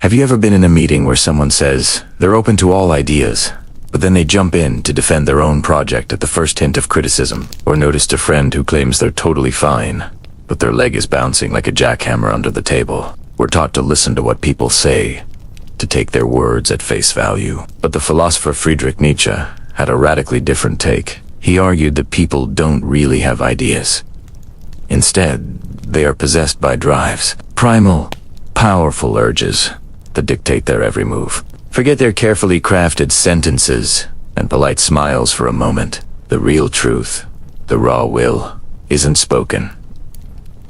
Have you ever been in a meeting where someone says they're open to all ideas, but then they jump in to defend their own project at the first hint of criticism? Or noticed a friend who claims they're totally fine, but their leg is bouncing like a jackhammer under the table? We're taught to listen to what people say, to take their words at face value. But the philosopher Friedrich Nietzsche had a radically different take. He argued that people don't really have ideas. Instead, they are possessed by drives, primal, powerful urges that dictate their every move. Forget their carefully crafted sentences and polite smiles for a moment. The real truth, the raw will, isn't spoken.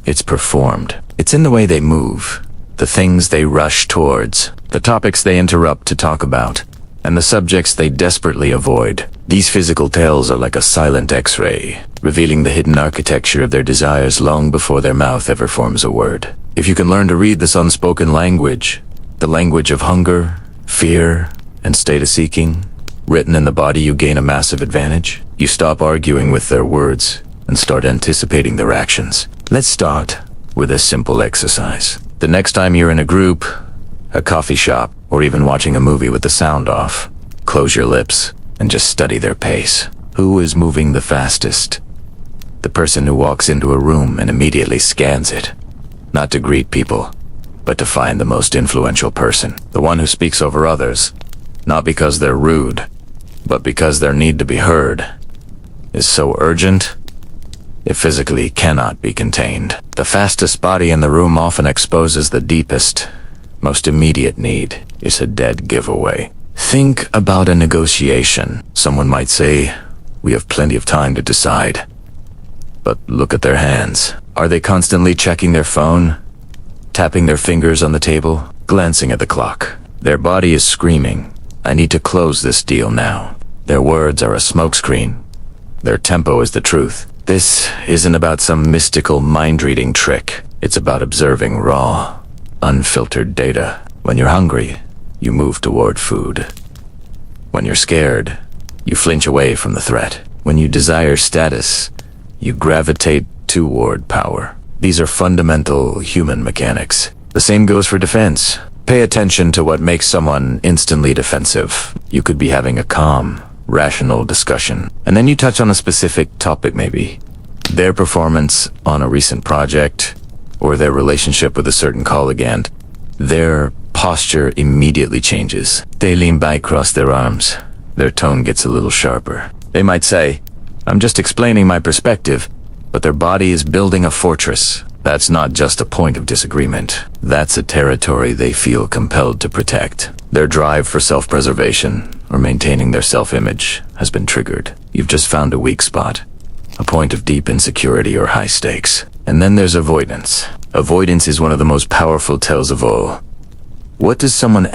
It's performed. It's in the way they move, the things they rush towards, the topics they interrupt to talk about, and the subjects they desperately avoid. These physical tells are like a silent X-ray, revealing the hidden architecture of their desires long before their mouth ever forms a word. If you can learn to read this unspoken language, the language of hunger, fear, and status-seeking, written in the body, you gain a massive advantage. You stop arguing with their words and start anticipating their actions. Let's start with a simple exercise. The next time you're in a group, a coffee shop, or even watching a movie with the sound off, close your lips and just study their pace. Who is moving the fastest? The person who walks into a room and immediately scans it, not to greet people, but to find the most influential person. The one who speaks over others, not because they're rude, but because their need to be heard is so urgent, it physically cannot be contained. The fastest body in the room often exposes the deepest, most immediate need. It's a dead giveaway. Think about a negotiation. Someone might say, "We have plenty of time to decide." But look at their hands. Are they constantly checking their phone? Tapping their fingers on the table? Glancing at the clock? Their body is screaming, "I need to close this deal now." Their words are a smokescreen. Their tempo is the truth. This isn't about some mystical mind-reading trick. It's about observing raw, unfiltered data. When you're hungry, you move toward food. When you're scared, you flinch away from the threat. When you desire status, you gravitate toward power. These are fundamental human mechanics. The same goes for defense. Pay attention to what makes someone instantly defensive. You could be having a calm, rational discussion, and then you touch on a specific topic, maybe their performance on a recent project, or their relationship with a certain colleague, and their posture immediately changes. They lean back, cross their arms. Their tone gets a little sharper. They might say, "I'm just explaining my perspective," but their body is building a fortress. That's not just a point of disagreement. That's a territory they feel compelled to protect. Their drive for self-preservation or maintaining their self-image has been triggered. You've just found a weak spot, a point of deep insecurity or high stakes. And then there's avoidance. Avoidance is one of the most powerful tells of all. What does someone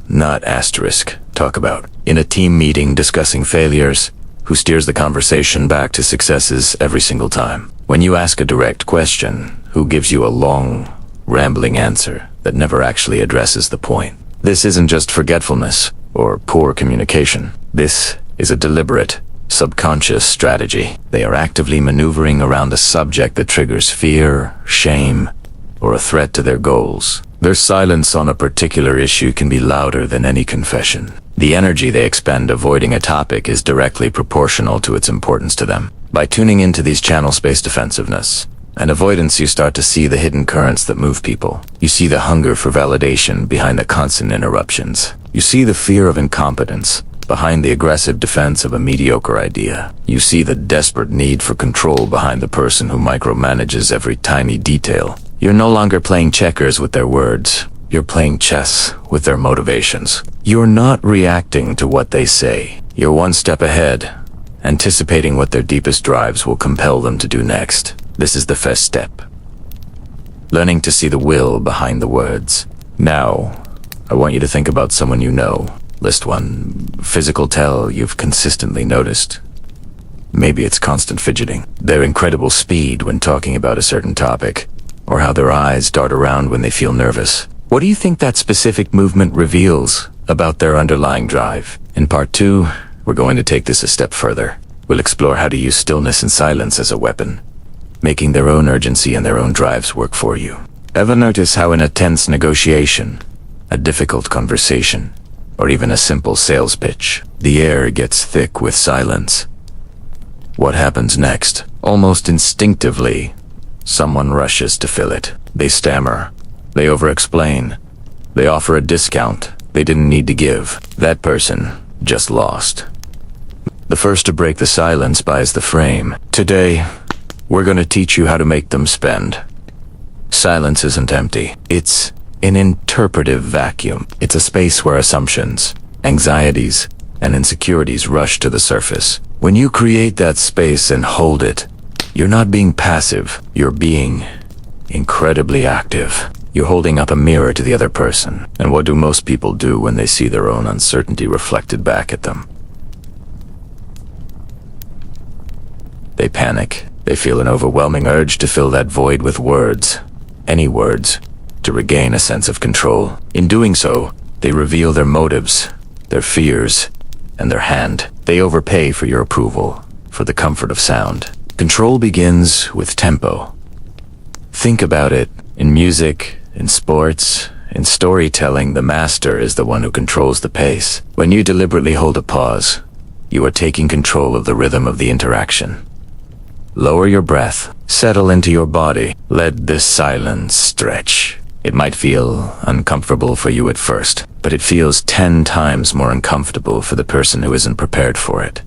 not asterisk, talk about? In a team meeting discussing failures, who steers the conversation back to successes every single time? When you ask a direct question, who gives you a long, rambling answer that never actually addresses the point? This isn't just forgetfulness or poor communication. This is a deliberate, subconscious strategy. They are actively maneuvering around a subject that triggers fear, shame, or a threat to their goals. Their silence on a particular issue can be louder than any confession. The energy they expend avoiding a topic is directly proportional to its importance to them. By tuning into these channel-space defensiveness and avoidance, you start to see the hidden currents that move people. You see the hunger for validation behind the constant interruptions. You see the fear of incompetence behind the aggressive defense of a mediocre idea. You see the desperate need for control behind the person who micromanages every tiny detail. You're no longer playing checkers with their words. You're playing chess with their motivations. You're not reacting to what they say. You're one step ahead, anticipating what their deepest drives will compel them to do next. This is the first step. Learning to see the will behind the words. Now, I want you to think about someone you know. List one physical tell you've consistently noticed. Maybe it's constant fidgeting, their incredible speed when talking about a certain topic, or how their eyes dart around when they feel nervous. What do you think that specific movement reveals about their underlying drive? In part 2, we're going to take this a step further. We'll explore how to use stillness and silence as a weapon, making their own urgency and their own drives work for you. Ever notice how in a tense negotiation, a difficult conversation, or even a simple sales pitch, the air gets thick with silence. What happens next? Almost instinctively, someone rushes to fill it. They stammer. They over-explain. They offer a discount they didn't need to give. That person just lost. The first to break the silence buys the frame. Today, we're going to teach you how to make them spend. Silence isn't empty. It's an interpretive vacuum. It's a space where assumptions, anxieties, and insecurities rush to the surface. When you create that space and hold it, you're not being passive. You're being incredibly active. You're holding up a mirror to the other person. And what do most people do when they see their own uncertainty reflected back at them? They panic. They feel an overwhelming urge to fill that void with words. Any words, to regain a sense of control. In doing so, they reveal their motives, their fears, and their hand. They overpay for your approval, for the comfort of sound. Control begins with tempo. Think about it. In music, in sports, in storytelling, the master is the one who controls the pace. When you deliberately hold a pause, you are taking control of the rhythm of the interaction. Lower your breath. Settle into your body. Let this silence stretch. It might feel uncomfortable for you at first, but it feels 10 times more uncomfortable for the person who isn't prepared for it.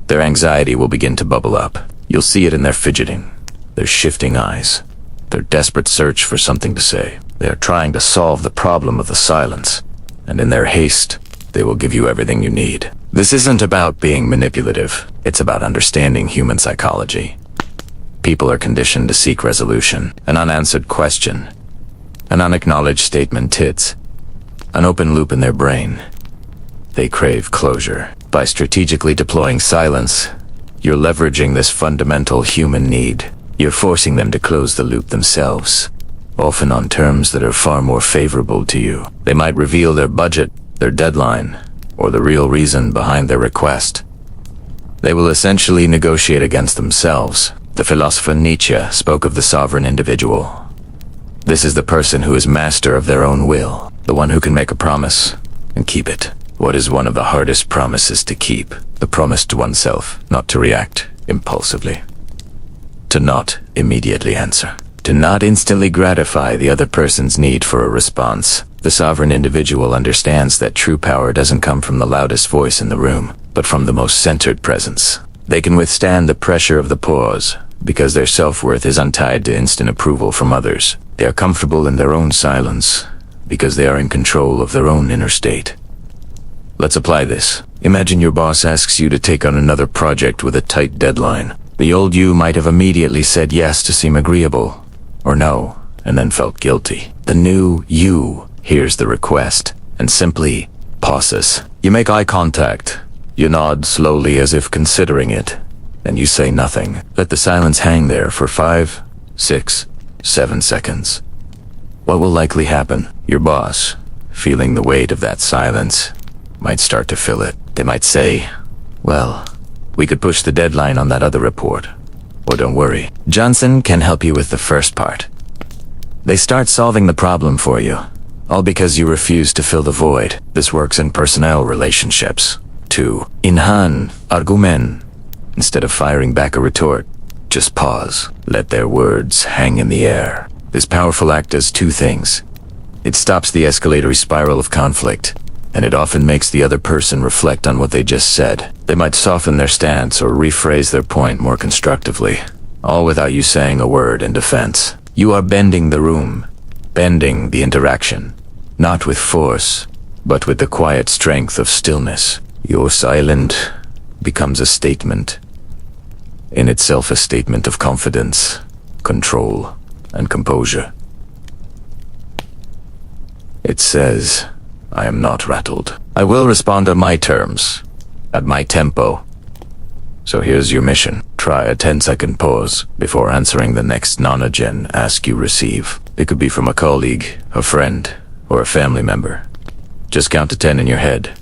Their anxiety will begin to bubble up. You'll see it in their fidgeting, their shifting eyes, their desperate search for something to say. They are trying to solve the problem of the silence, and in their haste, they will give you everything you need. This isn't about being manipulative. It's about understanding human psychology. People are conditioned to seek resolution. An unanswered question, an unacknowledged statement hits an open loop in their brain. They crave closure. By strategically deploying silence, you're leveraging this fundamental human need. You're forcing them to close the loop themselves, often on terms that are far more favorable to you. They might reveal their budget, their deadline, or the real reason behind their request. They will essentially negotiate against themselves. The philosopher Nietzsche spoke of the sovereign individual. This is the person who is master of their own will, the one who can make a promise and keep it. What is one of the hardest promises to keep? The promise to oneself not to react impulsively, to not immediately answer, to not instantly gratify the other person's need for a response. The sovereign individual understands that true power doesn't come from the loudest voice in the room, but from the most centered presence. They can withstand the pressure of the pause because their self-worth is untied to instant approval from others. They are comfortable in their own silence because they are in control of their own inner state. Let's apply this. Imagine your boss asks you to take on another project with a tight deadline. The old you might have immediately said yes to seem agreeable, or no, and then felt guilty. The new you hears the request and simply pauses. You make eye contact. You nod slowly as if considering it. Then you say nothing. Let the silence hang there for 5, 6, 7 seconds. What will likely happen? Your boss, feeling the weight of that silence, might start to fill it. They might say, well, we could push the deadline on that other report. Or don't worry, Johnson can help you with the first part. They start solving the problem for you, all because you refuse to fill the void. This works in personnel relationships, too. Inhan, argumen. Instead of firing back a retort, just pause. Let their words hang in the air. This powerful act does 2 things. It stops the escalatory spiral of conflict, and it often makes the other person reflect on what they just said. They might soften their stance or rephrase their point more constructively, all without you saying a word in defense. You are bending the room, bending the interaction, not with force, but with the quiet strength of stillness. Your silence becomes a statement, in itself a statement of confidence, control, and composure. It says, I am not rattled. I will respond on my terms, at my tempo. So here's your mission. Try a 10-second pause before answering the next nonagen ask you receive. It could be from a colleague, a friend, or a family member. Just count to 10 in your head.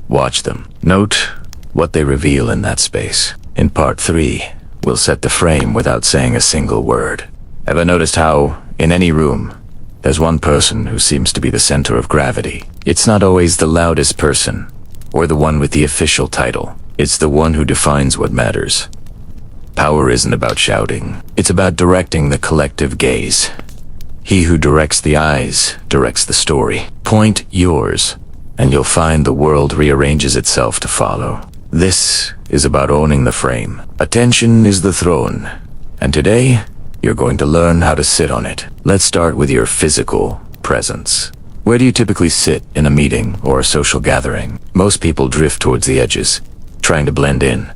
Watch them. Note what they reveal in that space. In part 3, we'll set the frame without saying a single word. Ever noticed how, in any room, There's one person who seems to be the center of gravity. It's not always the loudest person, or the one with the official title. It's the one who defines what matters. Power isn't about shouting. It's about directing the collective gaze. He who directs the eyes directs the story. Point yours, and you'll find the world rearranges itself to follow. This is about owning the frame. Attention is the throne, and today, you're going to learn how to sit on it. Let's start with your physical presence. Where do you typically sit in a meeting or a social gathering? Most people drift towards the edges, trying to blend in.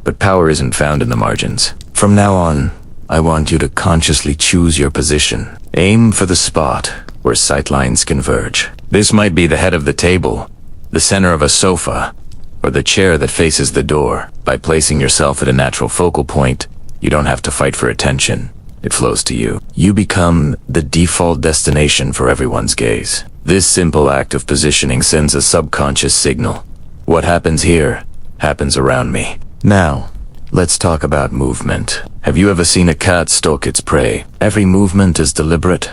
But power isn't found in the margins. From now on, I want you to consciously choose your position. Aim for the spot where sightlines converge. This might be the head of the table, the center of a sofa, or the chair that faces the door. By placing yourself at a natural focal point, you don't have to fight for attention. It flows to you. You become the default destination for everyone's gaze. This simple act of positioning sends a subconscious signal. What happens here happens around me. Now, let's talk about movement. Have you ever seen a cat stalk its prey? Every movement is deliberate,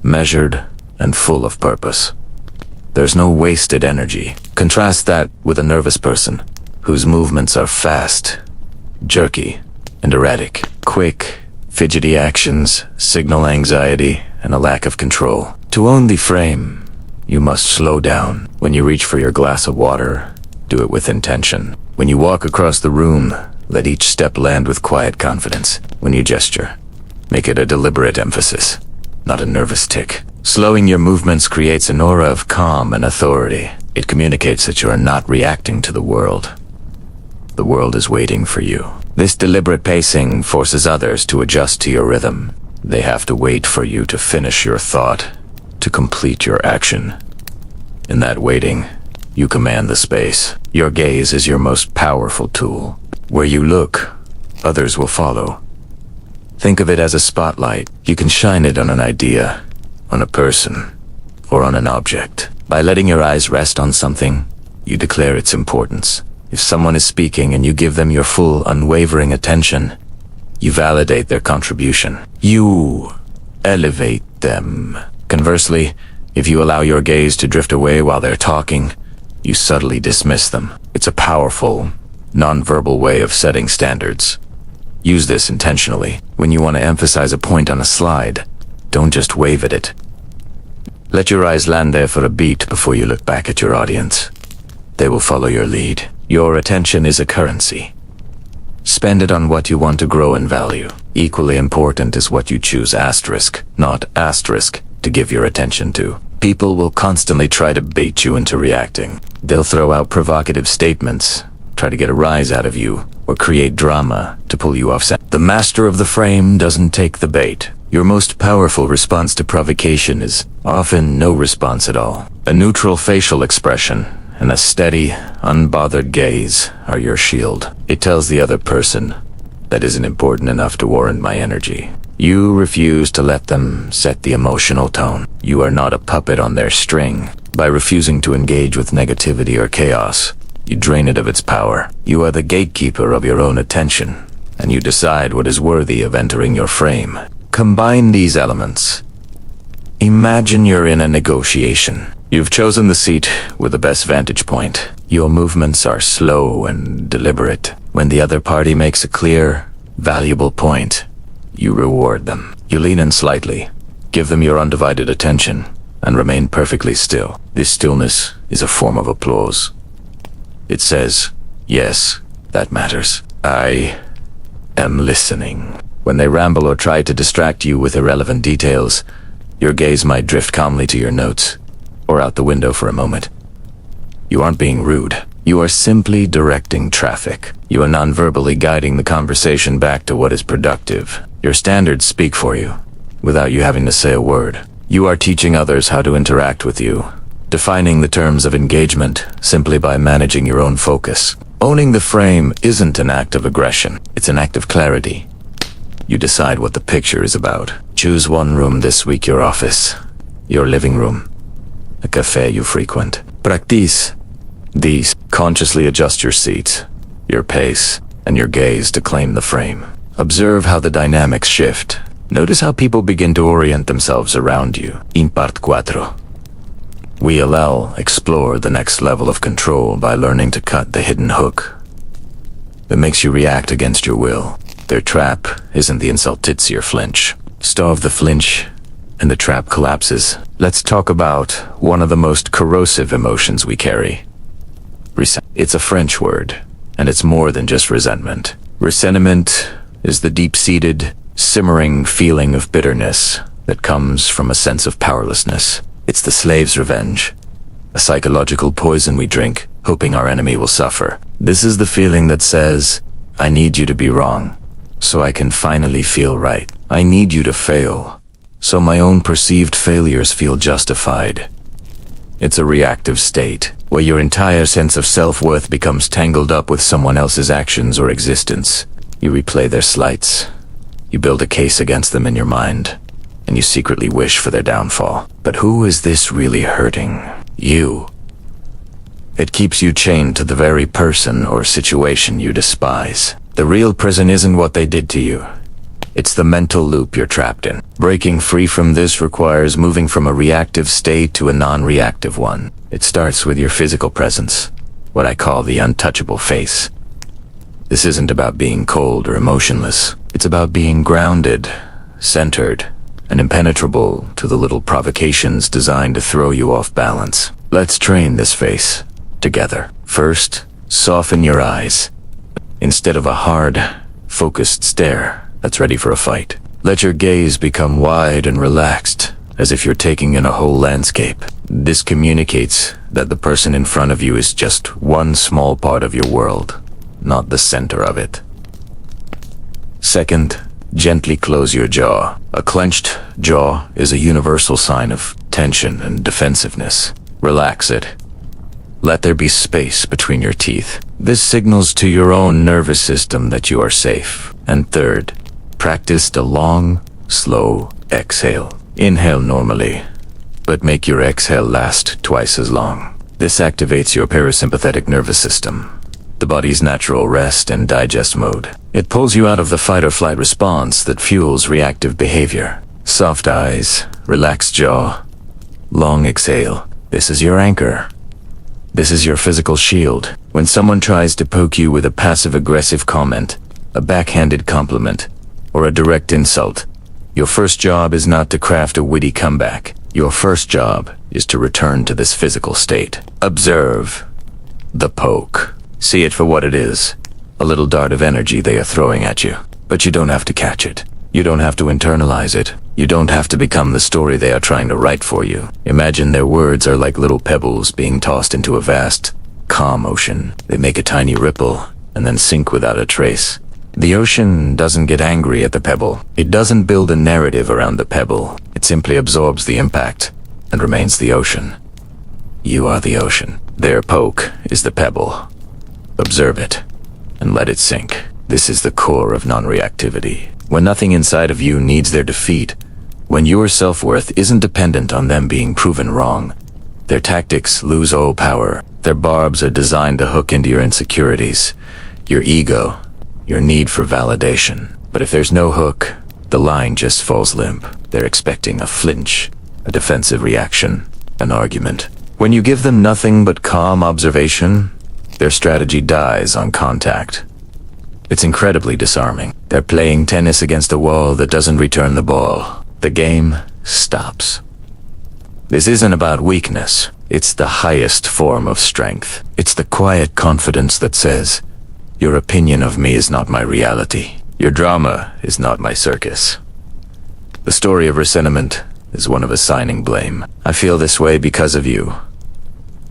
measured, and full of purpose. There's no wasted energy. Contrast that with a nervous person, whose movements are fast, jerky, and erratic. Quick, fidgety actions signal anxiety and a lack of control. To own the frame, you must slow down. When you reach for your glass of water, do it with intention. When you walk across the room, let each step land with quiet confidence. When you gesture, make it a deliberate emphasis, not a nervous tick. Slowing your movements creates an aura of calm and authority. It communicates that you are not reacting to the world. The world is waiting for you. This deliberate pacing forces others to adjust to your rhythm. They have to wait for you to finish your thought, to complete your action. In that waiting, you command the space. Your gaze is your most powerful tool. Where you look, others will follow. Think of it as a spotlight. You can shine it on an idea, on a person, or on an object. By letting your eyes rest on something, you declare its importance. If someone is speaking and you give them your full, unwavering attention, you validate their contribution. You elevate them. Conversely, if you allow your gaze to drift away while they're talking, you subtly dismiss them. It's a powerful, non-verbal way of setting standards. Use this intentionally. When you want to emphasize a point on a slide, don't just wave at it. Let your eyes land there for a beat before you look back at your audience. They will follow your lead. Your attention is a currency. Spend it on what you want to grow in value. Equally important is what you choose asterisk, not asterisk, to give your attention to. People will constantly try to bait you into reacting. They'll throw out provocative statements, try to get a rise out of you, or create drama to pull you off center. The master of the frame doesn't take the bait. Your most powerful response to provocation is often no response at all. A neutral facial expression and a steady, unbothered gaze are your shield. It tells the other person that isn't important enough to warrant my energy. You refuse to let them set the emotional tone. You are not a puppet on their string. By refusing to engage with negativity or chaos, you drain it of its power. You are the gatekeeper of your own attention, and you decide what is worthy of entering your frame. Combine these elements. Imagine you're in a negotiation. You've chosen the seat with the best vantage point. Your movements are slow and deliberate. When the other party makes a clear, valuable point, you reward them. You lean in slightly, give them your undivided attention, and remain perfectly still. This stillness is a form of applause. It says, yes, that matters. I am listening. When they ramble or try to distract you with irrelevant details, your gaze might drift calmly to your notes, or out the window for a moment. You aren't being rude. You are simply directing traffic. You are non-verbally guiding the conversation back to what is productive. Your standards speak for you, without you having to say a word. You are teaching others how to interact with you, defining the terms of engagement simply by managing your own focus. Owning the frame isn't an act of aggression. It's an act of clarity. You decide what the picture is about. Choose one room this week: your office, your living room, a cafe you frequent. Practice these. Consciously adjust your seats, your pace, and your gaze to claim the frame. Observe how the dynamics shift. Notice how people begin to orient themselves around you. In part 4. We explore the next level of control by learning to cut the hidden hook that makes you react against your will. Their trap isn't the insult or flinch. Starve the flinch, and the trap collapses. Let's talk about one of the most corrosive emotions we carry. It's a French word, and it's more than just resentment. Ressentiment is the deep-seated, simmering feeling of bitterness that comes from a sense of powerlessness. It's the slave's revenge, a psychological poison we drink, hoping our enemy will suffer. This is the feeling that says, I need you to be wrong, so I can finally feel right. I need you to fail, so my own perceived failures feel justified. It's a reactive state, where your entire sense of self-worth becomes tangled up with someone else's actions or existence. You replay their slights, you build a case against them in your mind, and you secretly wish for their downfall. But who is this really hurting? You. It keeps you chained to the very person or situation you despise. The real prison isn't what they did to you. It's the mental loop you're trapped in. Breaking free from this requires moving from a reactive state to a non-reactive one. It starts with your physical presence, what I call the untouchable face. This isn't about being cold or emotionless. It's about being grounded, centered, and impenetrable to the little provocations designed to throw you off balance. Let's train this face together. First, soften your eyes. Instead of a hard, focused stare that's ready for a fight, let your gaze become wide and relaxed, as if you're taking in a whole landscape. This communicates that the person in front of you is just one small part of your world, not the center of it. Second, gently close your jaw. A clenched jaw is a universal sign of tension and defensiveness. Relax it. Let there be space between your teeth. This signals to your own nervous system that you are safe. And third, practice the long, slow exhale. Inhale normally, but make your exhale last twice as long. This activates your parasympathetic nervous system, the body's natural rest and digest mode. It pulls you out of the fight or flight response that fuels reactive behavior. Soft eyes, relaxed jaw, long exhale. This is your anchor. This is your physical shield. When someone tries to poke you with a passive-aggressive comment, a backhanded compliment, or a direct insult, your first job is not to craft a witty comeback. Your first job is to return to this physical state. Observe the poke. See it for what it is, a little dart of energy they are throwing at you. But you don't have to catch it. You don't have to internalize it. You don't have to become the story they are trying to write for you. Imagine their words are like little pebbles being tossed into a vast, calm ocean. They make a tiny ripple and then sink without a trace. The ocean doesn't get angry at the pebble. It doesn't build a narrative around the pebble. It simply absorbs the impact and remains the ocean. You are the ocean. Their poke is the pebble. Observe it and let it sink. This is the core of non-reactivity. When nothing inside of you needs their defeat, when your self-worth isn't dependent on them being proven wrong, their tactics lose all power. Their barbs are designed to hook into your insecurities, your ego, your need for validation. But if there's no hook, the line just falls limp. They're expecting a flinch, a defensive reaction, an argument. When you give them nothing but calm observation, their strategy dies on contact. It's incredibly disarming. They're playing tennis against a wall that doesn't return the ball. The game stops. This isn't about weakness. It's the highest form of strength. It's the quiet confidence that says, your opinion of me is not my reality. Your drama is not my circus. The story of ressentiment is one of assigning blame. I feel this way because of you.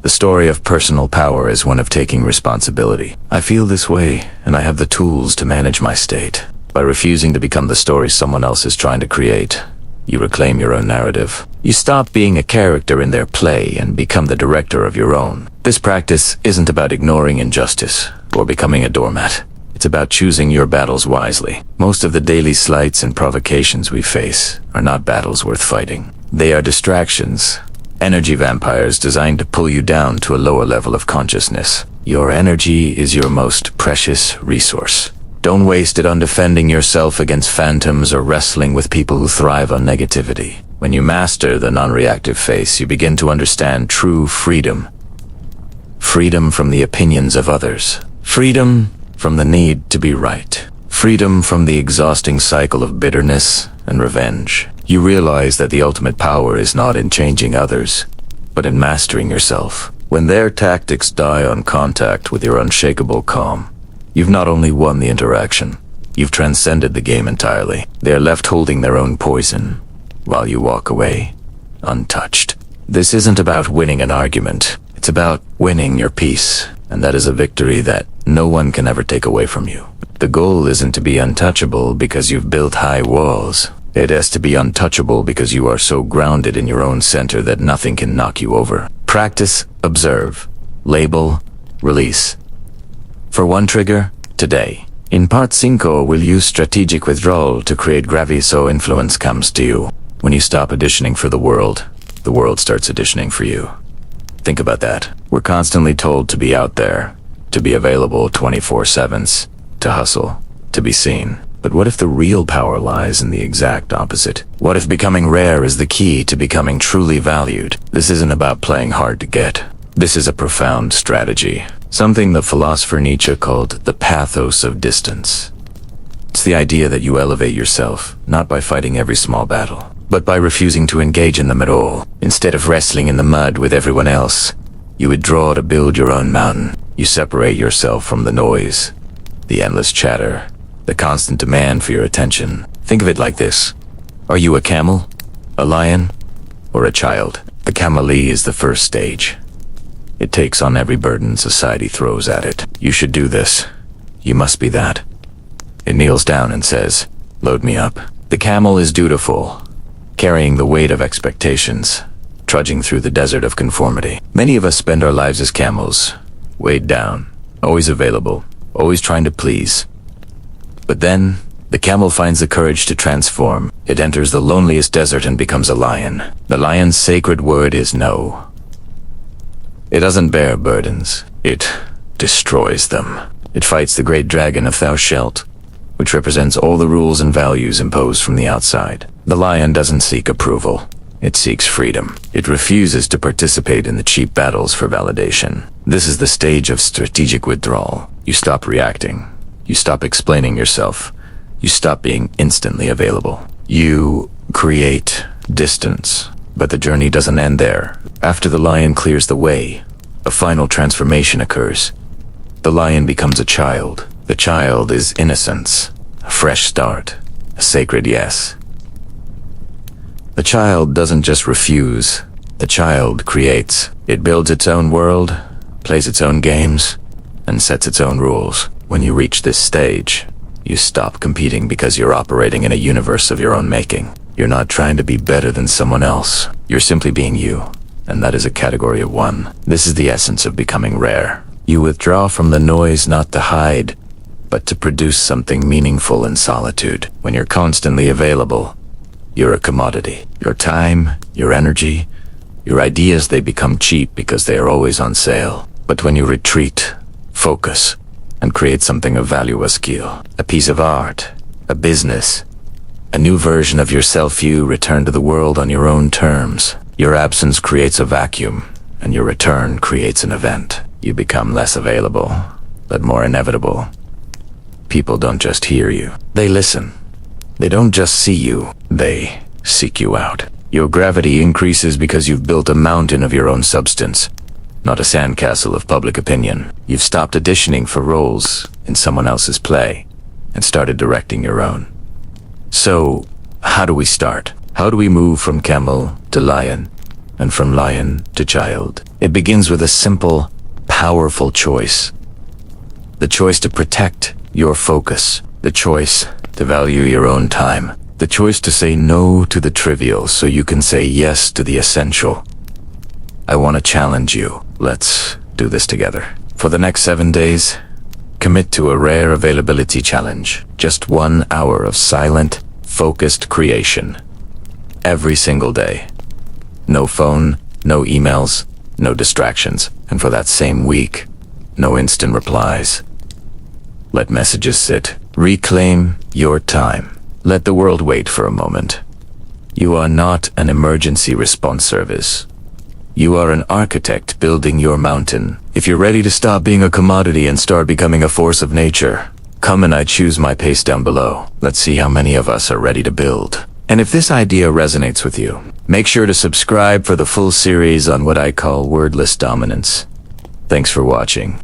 The story of personal power is one of taking responsibility. I feel this way, and I have the tools to manage my state. By refusing to become the story someone else is trying to create, you reclaim your own narrative. You stop being a character in their play and become the director of your own. This practice isn't about ignoring injustice or becoming a doormat. It's about choosing your battles wisely. Most of the daily slights and provocations we face are not battles worth fighting. They are distractions. Energy vampires designed to pull you down to a lower level of consciousness. Your energy is your most precious resource. Don't waste it on defending yourself against phantoms or wrestling with people who thrive on negativity. When you master the non-reactive phase, you begin to understand true freedom. Freedom from the opinions of others. Freedom from the need to be right. Freedom from the exhausting cycle of bitterness and revenge. You realize that the ultimate power is not in changing others, but in mastering yourself. When their tactics die on contact with your unshakable calm, you've not only won the interaction, you've transcended the game entirely. They are left holding their own poison, while you walk away, untouched. This isn't about winning an argument. It's about winning your peace, and that is a victory that no one can ever take away from you. The goal isn't to be untouchable because you've built high walls. It has to be untouchable because you are so grounded in your own center that nothing can knock you over. Practice, observe, label, release. For one trigger, today. In part 5, we'll use strategic withdrawal to create gravity so influence comes to you. When you stop auditioning for the world starts auditioning for you. Think about that. We're constantly told to be out there, to be available 24/7, to hustle, to be seen. But what if the real power lies in the exact opposite? What if becoming rare is the key to becoming truly valued? This isn't about playing hard to get. This is a profound strategy. Something the philosopher Nietzsche called the pathos of distance. It's the idea that you elevate yourself, not by fighting every small battle, but by refusing to engage in them at all. Instead of wrestling in the mud with everyone else, you withdraw to build your own mountain. You separate yourself from the noise, the endless chatter, the constant demand for your attention. Think of it like this. Are you a camel, a lion, or a child? The camelee is the first stage. It takes on every burden society throws at it. You should do this. You must be that. It kneels down and says, "Load me up." The camel is dutiful, carrying the weight of expectations, trudging through the desert of conformity. Many of us spend our lives as camels, weighed down, always available, always trying to please. But then, the camel finds the courage to transform. It enters the loneliest desert and becomes a lion. The lion's sacred word is no. It doesn't bear burdens. It destroys them. It fights the great dragon of thou shalt, which represents all the rules and values imposed from the outside. The lion doesn't seek approval. It seeks freedom. It refuses to participate in the cheap battles for validation. This is the stage of strategic withdrawal. You stop reacting. You stop explaining yourself. You stop being instantly available. You create distance. But the journey doesn't end there. After the lion clears the way, a final transformation occurs. The lion becomes a child. The child is innocence, a fresh start, a sacred yes. The child doesn't just refuse. The child creates. It builds its own world, plays its own games, and sets its own rules. When you reach this stage, you stop competing because you're operating in a universe of your own making. You're not trying to be better than someone else. You're simply being you, and that is a category of one. This is the essence of becoming rare. You withdraw from the noise not to hide, but to produce something meaningful in solitude. When you're constantly available, you're a commodity. Your time, your energy, your ideas, they become cheap because they are always on sale. But when you retreat, focus, and create something of value, a skill, a piece of art, a business, a new version of yourself, you return to the world on your own terms. Your absence creates a vacuum, and your return creates an event. You become less available, but more inevitable. People don't just hear you, they listen. They don't just see you, they seek you out. Your gravity increases because you've built a mountain of your own substance, not a sandcastle of public opinion. You've stopped auditioning for roles in someone else's play and started directing your own. So, how do we start? How do we move from camel to lion, and from lion to child? It begins with a simple, powerful choice. The choice to protect your focus. The choice to value your own time. The choice to say no to the trivial so you can say yes to the essential. I want to challenge you. Let's do this together. For the next 7 days, commit to a rare availability challenge. Just 1 hour of silent, focused creation. Every single day. No phone, no emails, no distractions. And for that same week, no instant replies. Let messages sit. Reclaim your time. Let the world wait for a moment. You are not an emergency response service. You are an architect building your mountain. If you're ready to stop being a commodity and start becoming a force of nature, come and I choose my pace down below. Let's see how many of us are ready to build. And if this idea resonates with you, make sure to subscribe for the full series on what I call wordless dominance. Thanks for watching.